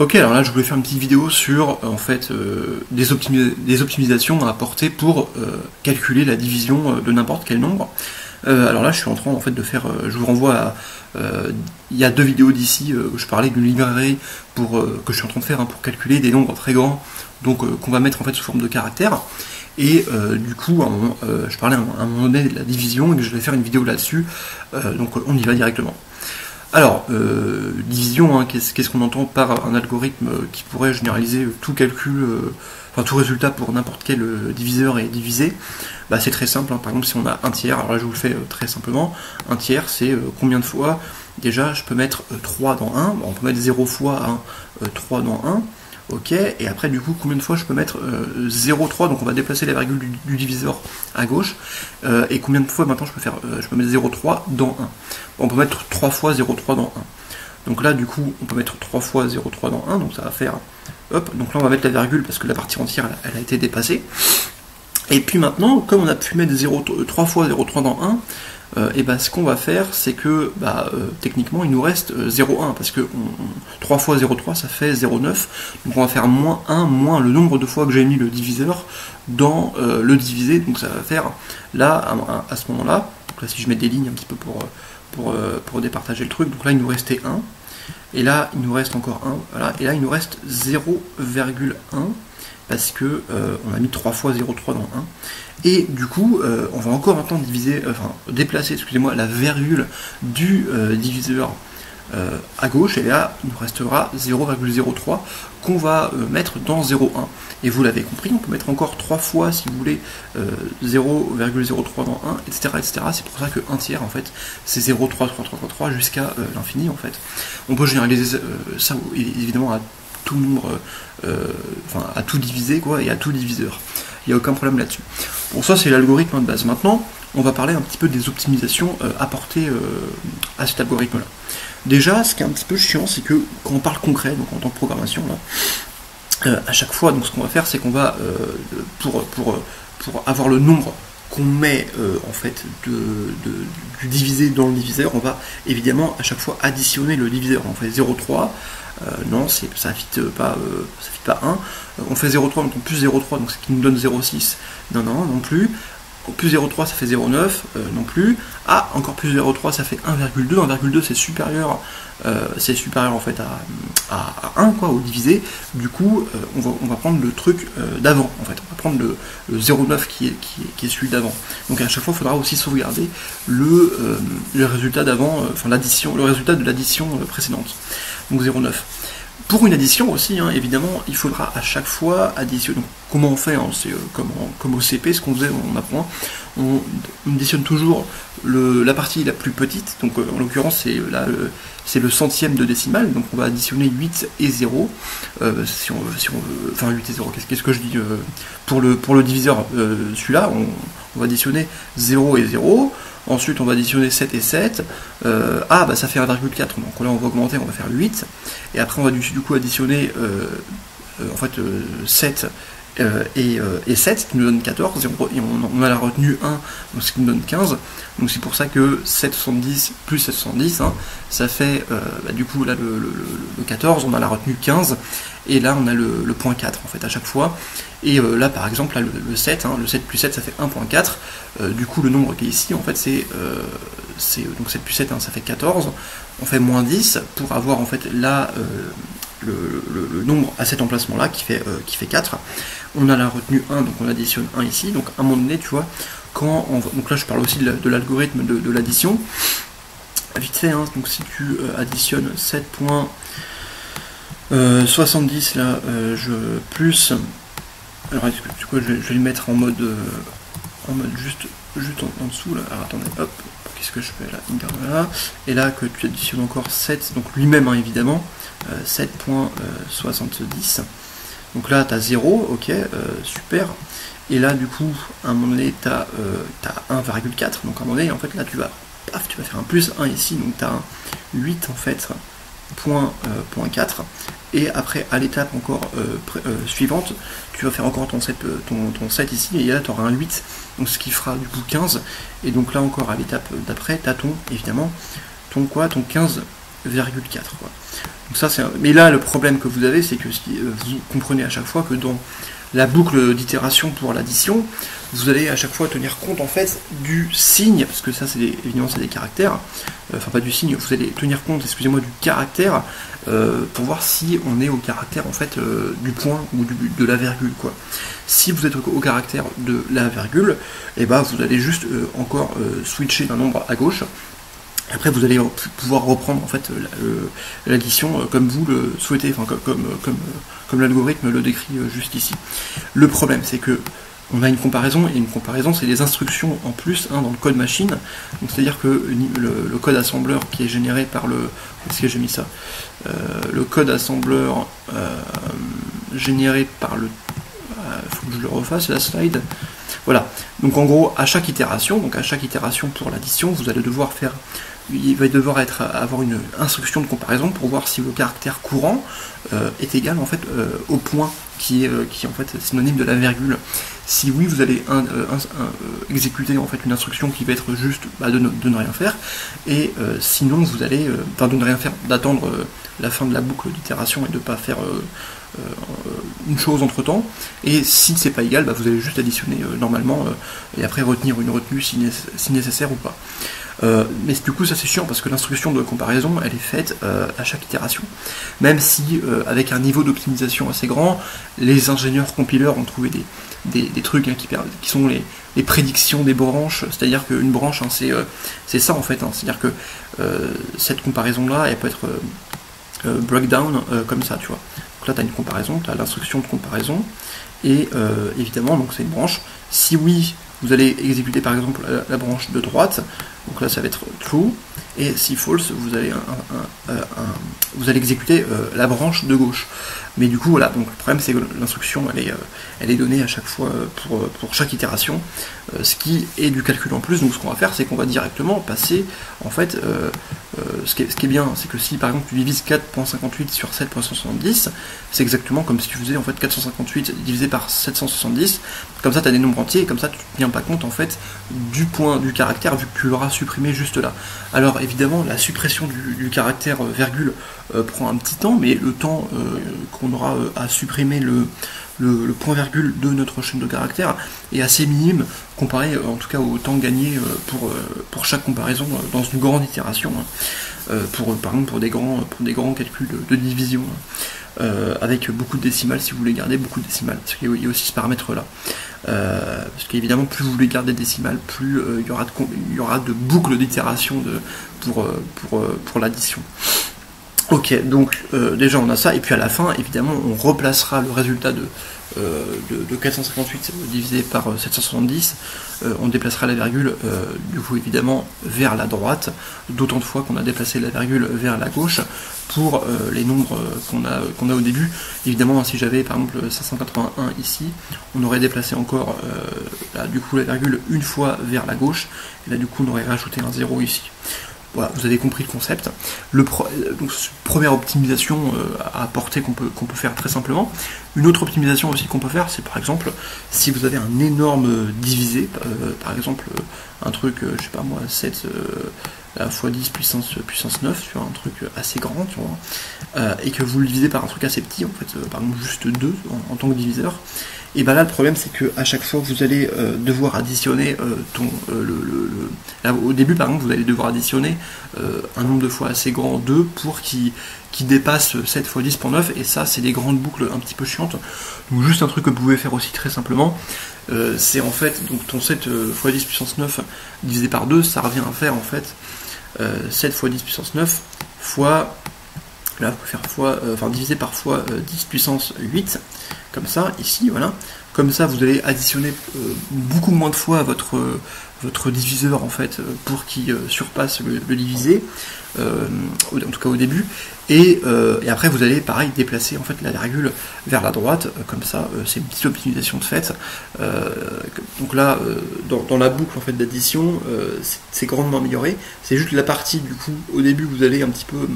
Ok, alors là je voulais faire une petite vidéo sur en fait des optimisations à apporter pour calculer la division de n'importe quel nombre. Alors là je suis en train en fait de faire, je vous renvoie à, il y a 2 vidéos d'ici où je parlais d'une librairie que je suis en train de faire pour calculer des nombres très grands, donc qu'on va mettre en fait sous forme de caractères. Et du coup, je parlais à un moment donné de la division et que je vais faire une vidéo là-dessus, donc on y va directement. Alors, division, qu'est-ce qu'on entend par un algorithme qui pourrait généraliser tout calcul, enfin tout résultat pour n'importe quel diviseur et divisé? Bah, c'est très simple, par exemple si on a un tiers, alors là je vous le fais très simplement, un tiers c'est combien de fois, déjà je peux mettre 3 dans 1, on peut mettre 0 fois 3 dans 1, ok, et après du coup combien de fois je peux mettre 0,3, donc on va déplacer la virgule du diviseur à gauche, et combien de fois maintenant je peux mettre 0,3 dans 1. On peut mettre 3 fois 0,3 dans 1. Donc là du coup on peut mettre 3 fois 0,3 dans 1, donc ça va faire, hop, donc là on va mettre la virgule parce que la partie entière elle a été dépassée. Et puis maintenant, comme on a pu mettre 3 fois 0,3 dans 1, et ben ce qu'on va faire, c'est que techniquement il nous reste 0,1 parce que 3 fois 0,3 ça fait 0,9, donc on va faire moins 1 moins le nombre de fois que j'ai mis le diviseur dans le divisé, donc ça va faire là à ce moment-là, donc là si je mets des lignes un petit peu pour départager le truc, donc là il nous restait 1, et là il nous reste encore 1, voilà, et là il nous reste 0,1 parce que on a mis 3 fois 0,3 dans 1. Et du coup, on va encore maintenant déplacer, excusez-moi, la virgule du diviseur à gauche, et là, il nous restera 0,03 qu'on va mettre dans 0,1. Et vous l'avez compris, on peut mettre encore 3 fois, si vous voulez, 0,03 dans 1, etc. etc. C'est pour ça que 1 tiers, en fait, c'est 0,33333 jusqu'à l'infini, en fait. On peut généraliser ça, évidemment, à tout nombre, à tout divisé, quoi, et à tout diviseur. Il n'y a aucun problème là-dessus. Bon, ça c'est l'algorithme de base. Maintenant, on va parler un petit peu des optimisations apportées à cet algorithme-là. Déjà, ce qui est un petit peu chiant, c'est que quand on parle concret, donc en tant que programmation, là, à chaque fois, donc ce qu'on va faire, c'est qu'on va, pour avoir le nombre qu'on met en fait du divisé dans le diviseur, on va évidemment à chaque fois additionner le diviseur. On fait 0,3, non, ça ne fit pas 1. On fait 0,3, donc plus 0,3, donc ce qui nous donne 0,6. Non, non plus. Plus 0,3 ça fait 0,9, non plus. Ah, encore plus 0,3 ça fait 1,2. 1,2 c'est supérieur en fait à 1 quoi, au divisé. Du coup, on va prendre le truc d'avant en fait. On va prendre le 0,9 qui est celui d'avant. Donc à chaque fois, il faudra aussi sauvegarder le résultat d'avant, l'addition, le résultat de l'addition précédente. Donc 0,9. Pour une addition aussi, évidemment, il faudra à chaque fois additionner. Donc, comment on fait, c'est comme au CP, ce qu'on faisait, on apprend. On additionne toujours la partie la plus petite, donc en l'occurrence c'est le centième de décimale, donc on va additionner 8 et 0, si on veut, enfin 8 et 0, qu'est-ce que je dis, pour le diviseur, celui-là, on va additionner 0 et 0, ensuite on va additionner 7 et 7, ça fait 1,4, donc là on va augmenter, on va faire 8, et après on va du coup additionner 7 et 7, ce qui nous donne 14, et on a la retenue 1, donc ce qui nous donne 15, donc c'est pour ça que 770 plus 770, ça fait, du coup là le 14, on a la retenue 15, et là on a le point 4 en fait à chaque fois, et là par exemple là, le 7, le 7 plus 7 ça fait 1.4, du coup le nombre qui est ici en fait c'est donc 7 plus 7 ça fait 14, on fait moins 10 pour avoir en fait là le nombre à cet emplacement là qui fait 4. On a la retenue 1, donc on additionne 1 ici, donc à un moment donné tu vois, donc là je parle aussi de l'algorithme de l'addition, vite fait, donc si tu additionnes 7.70 là, plus, alors du coup je vais le mettre en mode juste en dessous là, alors attendez, hop, qu'est-ce que je fais là, voilà. Et là que tu additionnes encore 7, donc lui-même évidemment, 7.70, donc là tu as 0, ok, super, et là du coup à un moment donné tu as 1,4, donc à un moment donné en fait là tu vas faire un plus 1 ici, donc tu as un 8 en fait, point 4, et après à l'étape encore suivante, tu vas faire encore ton 7 ici, et là tu auras un 8, donc ce qui fera du coup 15, et donc là encore à l'étape d'après, tu as évidemment ton 15,4. Donc ça, mais là, le problème que vous avez, c'est que vous comprenez à chaque fois que dans la boucle d'itération pour l'addition, vous allez à chaque fois tenir compte en fait du signe, parce que ça évidemment c'est des caractères, enfin pas du signe, vous allez tenir compte, excusez-moi, du caractère, pour voir si on est au caractère en fait du point ou de la virgule, quoi. Si vous êtes au caractère de la virgule, et ben vous allez juste encore switcher d'un nombre à gauche. Après, vous allez pouvoir reprendre en fait l'addition comme vous le souhaitez, enfin comme l'algorithme le décrit juste ici. Le problème, c'est que on a une comparaison, et une comparaison, c'est des instructions en plus dans le code machine. Donc c'est-à-dire que le code assembleur qui est généré par le... Où est-ce que j'ai mis ça le code assembleur généré par le... faut que je le refasse, la slide. Voilà. Donc en gros, à chaque itération pour l'addition, vous allez devoir faire... Il va devoir avoir une instruction de comparaison pour voir si le caractère courant est égal en fait au point qui est en fait synonyme de la virgule. Si oui, vous allez exécuter en fait une instruction qui va être juste de ne rien faire, et sinon vous allez, de ne rien faire, d'attendre la fin de la boucle d'itération et de ne pas faire une chose entre temps, et si c'est pas égal, vous allez juste additionner normalement et après retenir une retenue si nécessaire ou pas. Mais du coup ça c'est chiant parce que l'instruction de comparaison elle est faite à chaque itération, même si avec un niveau d'optimisation assez grand, les ingénieurs compileurs ont trouvé des trucs qui sont les prédictions des branches, c'est-à-dire qu'une branche c'est ça en fait, c'est-à-dire que cette comparaison là elle peut être breakdown comme ça, tu vois. Donc là tu as une comparaison, tu as l'instruction de comparaison, et évidemment donc c'est une branche. Si oui, vous allez exécuter par exemple la branche de droite, donc là ça va être true, et si false, vous allez exécuter la branche de gauche. Mais du coup voilà, donc le problème c'est que l'instruction elle est donnée à chaque fois pour chaque itération, ce qui est du calcul en plus. Donc ce qu'on va faire, c'est qu'on va directement passer en fait, ce qui est bien, c'est que si par exemple tu divises 4.58 sur 7.170, c'est exactement comme si tu faisais en fait 458 divisé par 770, comme ça tu as des nombres entiers, et comme ça tu ne tiens pas compte en fait du point du caractère, vu que tu l'auras supprimé juste là. Alors évidemment la suppression du caractère virgule prend un petit temps, mais le temps qu'on aura à supprimer le point virgule de notre chaîne de caractères est assez minime comparé en tout cas au temps gagné pour chaque comparaison dans une grande itération, par exemple pour des grands calculs de division, avec beaucoup de décimales, si vous voulez garder beaucoup de décimales, parce qu'il y a aussi ce paramètre là, parce qu'évidemment plus vous voulez garder des décimales, plus il y aura de boucles d'itération pour l'addition. Ok, donc déjà on a ça, et puis à la fin, évidemment, on replacera le résultat de 458 divisé par 770, on déplacera la virgule, du coup évidemment, vers la droite, d'autant de fois qu'on a déplacé la virgule vers la gauche pour les nombres qu'on a au début. Évidemment, si j'avais par exemple 581 ici, on aurait déplacé encore du coup la virgule une fois vers la gauche, et là du coup on aurait rajouté un 0 ici. Voilà, vous avez compris le concept. Donc, première optimisation à apporter qu'on peut faire très simplement. Une autre optimisation aussi qu'on peut faire, c'est par exemple, si vous avez un énorme divisé, par exemple un truc, je sais pas moi, 7 x 10 puissance 9, tu vois, un truc assez grand, tu vois, et que vous le divisez par un truc assez petit, en fait, par exemple juste 2 en tant que diviseur. Et bien là le problème c'est que à chaque fois vous allez devoir additionner là, au début par exemple vous allez devoir additionner un nombre de fois assez grand 2 pour qui dépasse 7 x 10 pour 9, et ça c'est des grandes boucles un petit peu chiantes. Donc juste un truc que vous pouvez faire aussi très simplement, c'est en fait donc ton 7 x 10 puissance 9 divisé par 2, ça revient à faire en fait 7 x 10 puissance 9 fois, là vous pouvez faire divisé par fois 10 puissance 8, comme ça, ici, voilà. Comme ça, vous allez additionner beaucoup moins de fois votre diviseur, en fait, pour qu'il surpasse le divisé, en tout cas au début. Et après, vous allez, pareil, déplacer en fait la virgule vers la droite, comme ça, c'est une petite optimisation de fait. Donc là, dans la boucle en fait d'addition, c'est grandement amélioré. C'est juste la partie, du coup, au début, vous allez un petit peu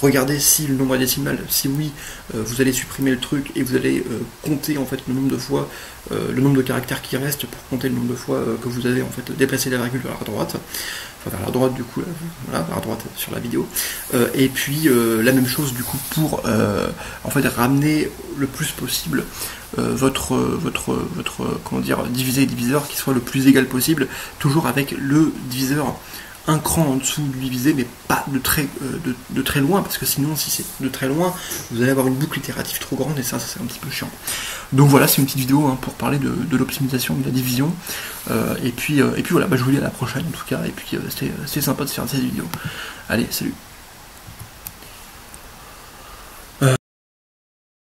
regarder si le nombre est décimal. Si oui, vous allez supprimer le truc et vous allez compter en fait le nombre de fois fois le nombre de caractères qui reste pour compter le nombre de fois que vous avez en fait déplacé la virgule vers la droite, enfin vers la droite du coup, voilà, vers la droite sur la vidéo, et puis la même chose du coup pour en fait ramener le plus possible votre comment dire, divisé et diviseur qui soit le plus égal possible, toujours avec le diviseur un cran en dessous du divisé, mais pas de très loin, parce que sinon, si c'est de très loin, vous allez avoir une boucle itérative trop grande, et ça c'est un petit peu chiant. Donc voilà, c'est une petite vidéo hein, pour parler de l'optimisation de la division, et puis voilà, je vous dis à la prochaine en tout cas, et puis c'était sympa de faire cette vidéo. Allez, salut.